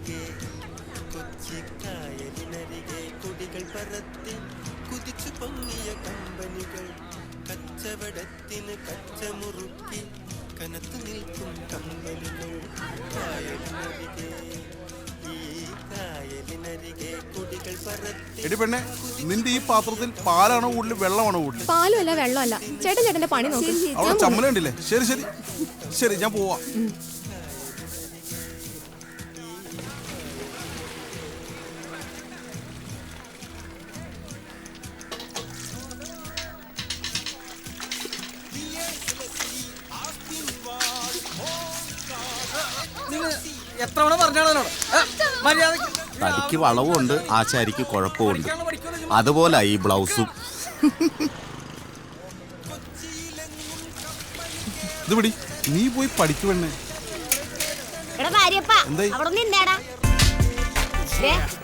കായലിനരികെ കൊച്ചി കായലിനരികെ കൊടികൾ പറത്തി കുതിച്ചു പൊങ്ങിയ കമ്പനികൾ കച്ചവടത്തിന് കച്ചമുറുക്കി കനത്തു നിൽക്കും കമ്പനികൾ കായലിനരികെ കായലിനരികെ കൊടികൾ പറത്തി. എടി പെണ്ണെ, നിന്റെ ഈ പാത്രത്തിൽ പാലാണോ കൂടുതൽ വെള്ളമാണോ കൂടുതൽ? പാലും അല്ല വെള്ളമല്ല. ചേട്ടന്റെ പണി നോക്കി. അവിടെ ചമ്മലുണ്ടല്ലേ? ശരി ശരി ശരി, ഞാൻ പോവാ. തനിക്ക് വളവുണ്ട്, ആശാരിക്ക് കുഴപ്പമുണ്ട്. അതുപോലെ ഈ ബ്ലൗസും. ഇത് പിടി, നീ പോയി പഠിക്കുവണ്ണേ.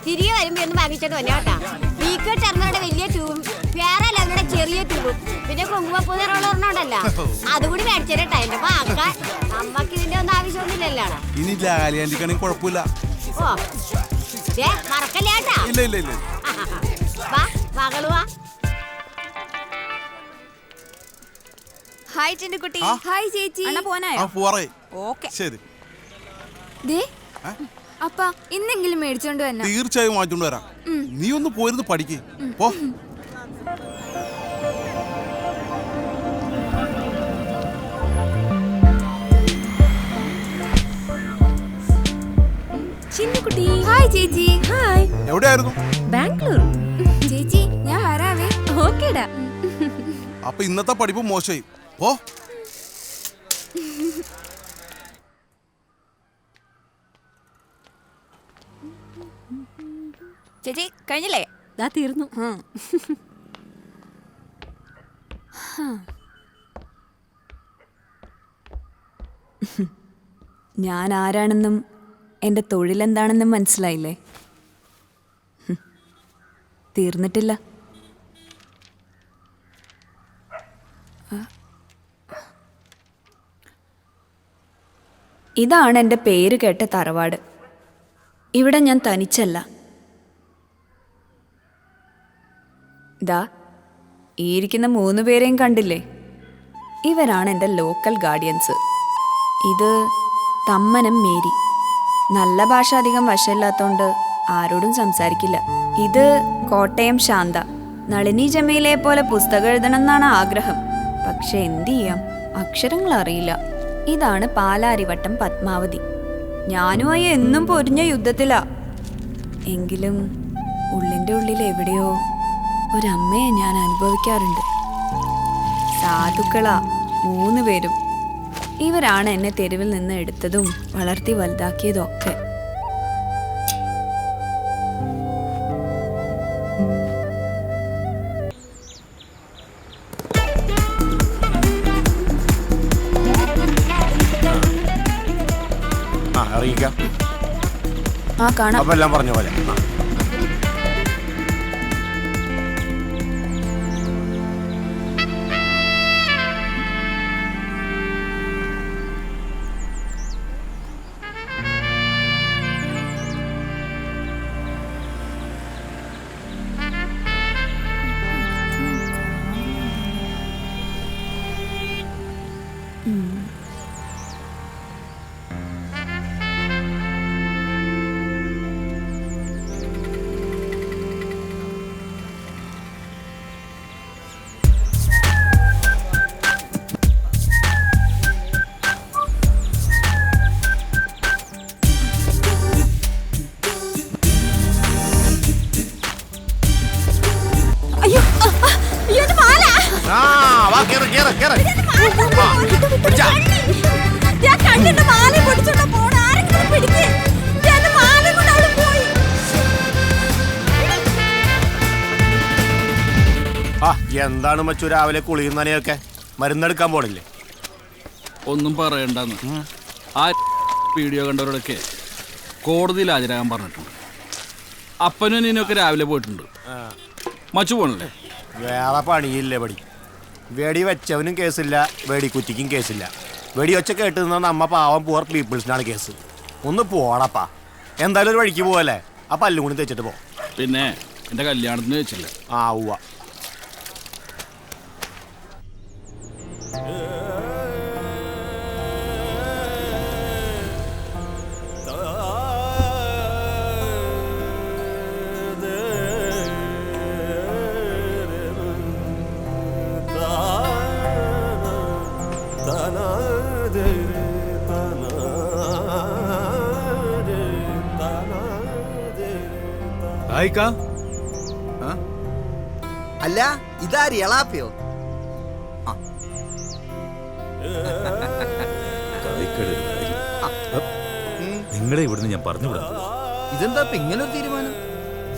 തിരികെ വരുമ്പോ ഒന്ന് വാങ്ങിച്ചോണ്ട് വന്നെ കേട്ടാ. വീക്കോട്ട് ഇറങ്ങുന്ന വലിയ ട്യൂബും വേറെ അല്ല ചെറിയ ട്യൂബും പിന്നെ കുങ്കുമപ്പൂന്നറുള്ളണ്ടല്ല അതുകൂടി മേടിച്ചേരട്ടാ. എന്റെ പാക്ക നമ്മക്ക് ഇതിന്റെ ഒന്നും ആവശ്യമൊന്നുമില്ലല്ലോ. ഇനി ലാലിയാണ്ടിക്കാണെങ്കിൽ കുഴപ്പമില്ല. ഓ മറക്കല്ലേ കേട്ടാ. ഇല്ല ഇല്ല ഇല്ല. വാ മകളുവാ. ഹായ് ചിന്നുകുട്ടി. ഹായ് ചേച്ചി. പോവാറേ. ഓക്കേ ശരി. അപ്പ ഇന്നെങ്കിലും മേടിച്ചോണ്ട് വരാം. തീർച്ചയായും വാങ്ങിച്ചോണ്ട് വരാം. നീ ഒന്ന് പോയിരുന്ന് പഠിക്കേ. പോ. ചിന്നുകുട്ടി. ഹായ് ചേച്ചി. ഹായ്. എവിടെയായിരുന്നു? ബാംഗ്ലൂർ. ചേച്ചി ഞാൻ വരാവേ. ഓക്കേടാ. അപ്പൊ ഇന്നത്തെ പഠിപ്പ് മോശമായി. പോ. ചേച്ചി കഴിഞ്ഞില്ലേ? ദാ തീർന്നു. ഞാൻ ആരാണെന്നും എൻ്റെ തൊഴിലെന്താണെന്നും മനസ്സിലായില്ലേ? തീർന്നിട്ടില്ല. ഇതാണ് എൻ്റെ പേര് കേട്ട തറവാട്. ഇവിടെ ഞാൻ തനിച്ചല്ല. ദാ ഈ ഇരിക്കുന്ന 3 പേരെയും കണ്ടില്ലേ? ഇവരാണ് എൻ്റെ ലോക്കൽ ഗാർഡിയൻസ്. ഇത് തമ്മനം മേരി. നല്ല ഭാഷ അധികം വശമില്ലാത്തോണ്ട് ആരോടും സംസാരിക്കില്ല. ഇത് കോട്ടയം ശാന്ത. നളിനി ജമീലയെ പോലെ പുസ്തകം എഴുതണം എന്നാണ് ആഗ്രഹം. പക്ഷെ എന്ത് ചെയ്യാം, അക്ഷരങ്ങൾ അറിയില്ല. ഇതാണ് പാലാരിവട്ടം പത്മാവതി. ഞാനുമായി എന്നും പൊരിഞ്ഞ യുദ്ധത്തിലാ. എങ്കിലും ഉള്ളിൻ്റെ ഉള്ളിൽ എവിടെയോ ഒരമ്മയെ ഞാൻ അനുഭവിക്കാറുണ്ട്. സാധുക്കളാ 3 പേരും. ഇവരാണ് എന്നെ തെരുവിൽ നിന്ന് എടുത്തതും വളർത്തി വലുതാക്കിയതും ഒക്കെ. കാണാം. എല്ലാം പറഞ്ഞ പോലെ. എന്താണ് മച്ചു രാവിലെ കുളിയുന്നതിനെയൊക്കെ? മരുന്നെടുക്കാൻ പോണില്ലേ? ഒന്നും പറയണ്ടെന്ന്. ആ വീഡിയോ കണ്ടവരോടൊക്കെ കോടതിയിൽ ഹാജരാകാൻ പറഞ്ഞിട്ടുണ്ട്. അപ്പനും നീനൊക്കെ രാവിലെ പോയിട്ടുണ്ട്. മച്ചു പോണല്ലേ? വേറെ പണിയില്ലേ? വെടി വെച്ചവനും കേസില്ല, വെടിക്കുറ്റിക്കും കേസില്ല. വെടി വെച്ച കേട്ട് നിന്ന നമ്മ പാവം പുവർ പീപ്പിൾസിനാണ് കേസ്. ഒന്ന് പോടപ്പാ. എന്തായാലും ഒരു വഴിക്ക് പോവല്ലേ, ആ പല്ലും കൂടി തേച്ചിട്ട് പോ. പിന്നെ എൻ്റെ കല്യാണത്തിന് വെച്ചില്ല. ആ ഉവ്വ. അല്ല ഇതാര് എളാപ്പയോ? നിങ്ങളെ ഇവിടുന്ന് ഞാൻ പറഞ്ഞുവിടാം. ഇതെന്താ ഇങ്ങനൊരു തീരുമാനം?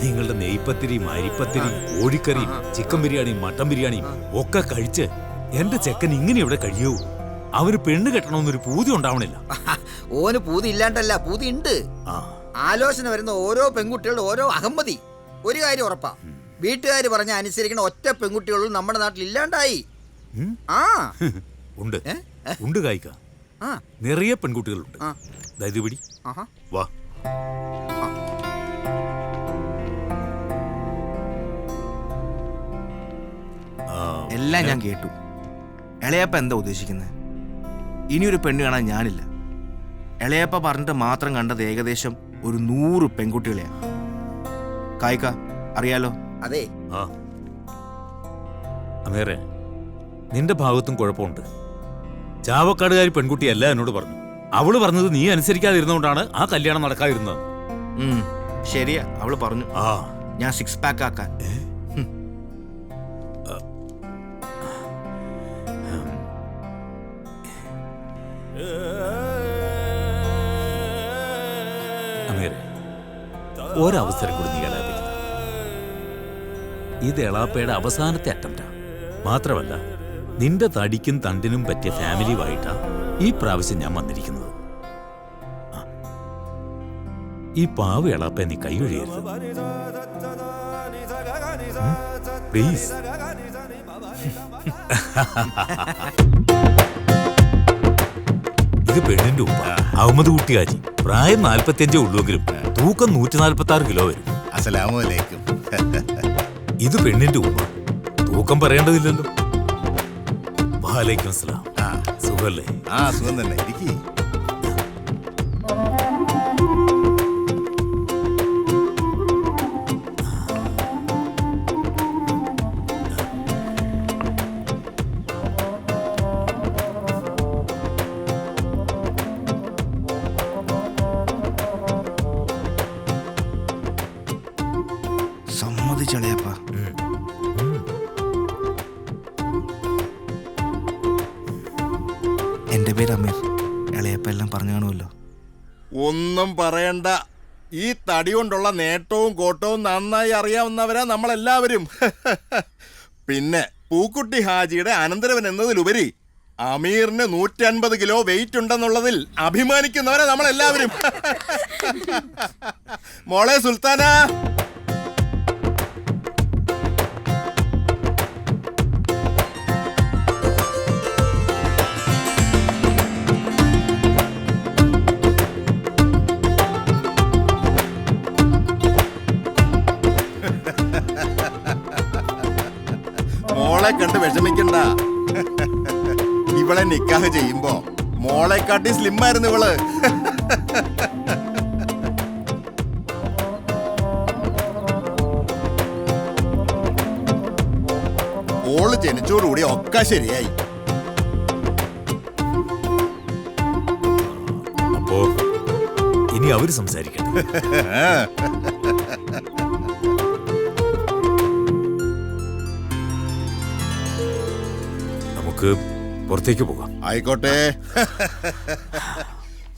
നിങ്ങളുടെ നെയ്പത്തിരിയും അരിപ്പത്തിരിയും കോഴിക്കറിയും ചിക്കൻ ബിരിയാണിയും മട്ടൻ ബിരിയാണിയും ഒക്കെ കഴിച്ച് എന്റെ ചെക്കൻ ഇങ്ങനെ ഇവിടെ കഴിയൂ. അവന് പെണ്ണ് കെട്ടണമെന്നൊരു പൂതി ഉണ്ടാവണില്ല. ഓന് പൂതി ഇല്ലാണ്ടല്ല, പൂതി ഉണ്ട്. ആലോചന വരുന്ന ഓരോ പെൺകുട്ടികളുടെ ഓരോ അഹമ്മതി. ഒരു കാര്യം ഉറപ്പാ, വീട്ടുകാര് പറഞ്ഞ അനുസരിക്കണ ഒറ്റ പെൺകുട്ടികളും നമ്മുടെ നാട്ടിൽ ഇല്ലാണ്ടായി. ആ ഉണ്ട് ഉണ്ട് കായിക്ക, നിറയെ പെൺകുട്ടികളുണ്ട്. ഇത് പിടി, വാ. എല്ലാം ഞാൻ കേട്ടു. ഇളയപ്പ എന്താ ഉദ്ദേശിക്കുന്നത്? ഇനിയൊരു പെണ്ണ് കാണാൻ ഞാനില്ല. ഇളയപ്പ പറഞ്ഞിട്ട് മാത്രം കണ്ടത് ഏകദേശം ഒരു 100 പെൺകുട്ടികളെയാ. കായിക്ക അറിയാലോ? അതെ. അമേറെ, നിന്റെ ഭാഗത്തും കുഴപ്പമുണ്ട്. ചാവക്കാടുകാരി പെൺകുട്ടിയല്ല എന്നോട് പറഞ്ഞു. അവള് പറഞ്ഞത് നീ അനുസരിക്കാതിരുന്നോണ്ടാണ് ആ കല്യാണം നടക്കാതിരുന്നത്. ശരിയാ, അവള് പറഞ്ഞു ഞാൻ 6 പാക്ക് ആക്കാൻ. അമേറെ, ഒരവസരം കൂടി നീ എളാപ്പയ്ക്ക്. ഇത് എളാപ്പയുടെ അവസാനത്തെ അറ്റംപ്റ്റാ. മാത്രമല്ല, നിന്റെ തടിക്കും തണ്ടിനും പറ്റിയ ഫാമിലിയുമായിട്ടാ ഈ പ്രാവശ്യം ഞാൻ വന്നിരിക്കുന്നത്. ഈ പാവ എളാപ്പ നീ കൈയൊഴിയരുത് പ്ലീസ്. ഇത് പെണ്ണിന്റെ ഉപ്പ അഹമ്മദ് കുട്ടിയാജി. പ്രായം 45 ഉള്ളുവെങ്കിലും തൂക്കം 146 കിലോ വരും. അസ്സലാമലൈക്കും. ഇത് പെണ്ണിന്റെ ഉമ്മ. തൂക്കം പറയേണ്ടതില്ലല്ലോ. വാലൈക്കും അസ്സലാം. സുഖല്ലേ? സുഖം തന്നെ. ഇരിക്കി. സമ്മതിച്ചളയപ്പ. എന്റെ പേര് അമീർ. ഇളയപ്പ എല്ലാം പറഞ്ഞു കാണുമല്ലോ. ഒന്നും പറയണ്ട. ഈ തടി കൊണ്ടുള്ള നേട്ടവും കോട്ടവും നന്നായി അറിയാവുന്നവരാ നമ്മളെല്ലാവരും. പിന്നെ പൂക്കുട്ടി ഹാജിയുടെ അനന്തരവൻ എന്നതിലുപരി അമീറിന് 150 കിലോ വെയിറ്റ് ഉണ്ടെന്നുള്ളതിൽ അഭിമാനിക്കുന്നവരാ നമ്മളെല്ലാവരും. മോളെ സുൽത്താന, മോളെ കണ്ട് വിഷമിക്കണ്ട. ഇവളെ നിക്കാഹ് ചെയ്യുമ്പോ മോളെക്കാട്ടി സ്ലിം ആയിരുന്നു ഇവള്. ഓള് ജനിച്ചോടുകൂടി ഒക്കെ ശരിയായി. അപ്പോ ഇനി അവര് സംസാരിക്കട്ടെ. നമുക്ക് പുറത്തേക്ക് പോകാം. ആയിക്കോട്ടെ.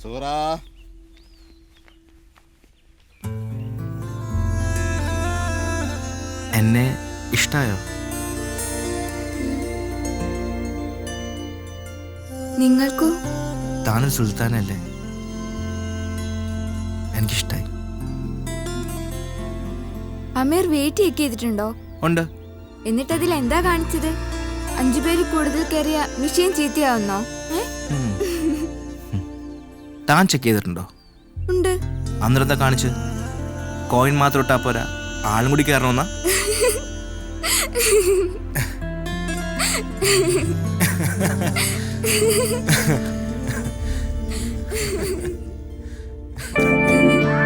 സൂറ, എന്നെ ഇഷ്ടായോ? നിങ്ങൾക്കോ? താനൊരു സുൽത്താനല്ലേ? എനിക്കിഷ്ടായി. അമീർ വെയിറ്റ് ചെക്ക് ചെയ്തിട്ടുണ്ടോ? ഉണ്ട്. എന്നിട്ട് അതിൽ എന്താ കാണിച്ചത്? 5 പേര് കൂടുതൽ കയറിയ മിഷീൻ ചീത്തയാവുന്നോ? താൻ ചെക്ക് ചെയ്തിട്ടുണ്ടോ? ഉണ്ട്. അന്നിടത്തെ കാണിച്ച് കോയിൻ മാത്രം ഇട്ടാ പോരാ, ആളും കൂടി കയറണമെന്നാ?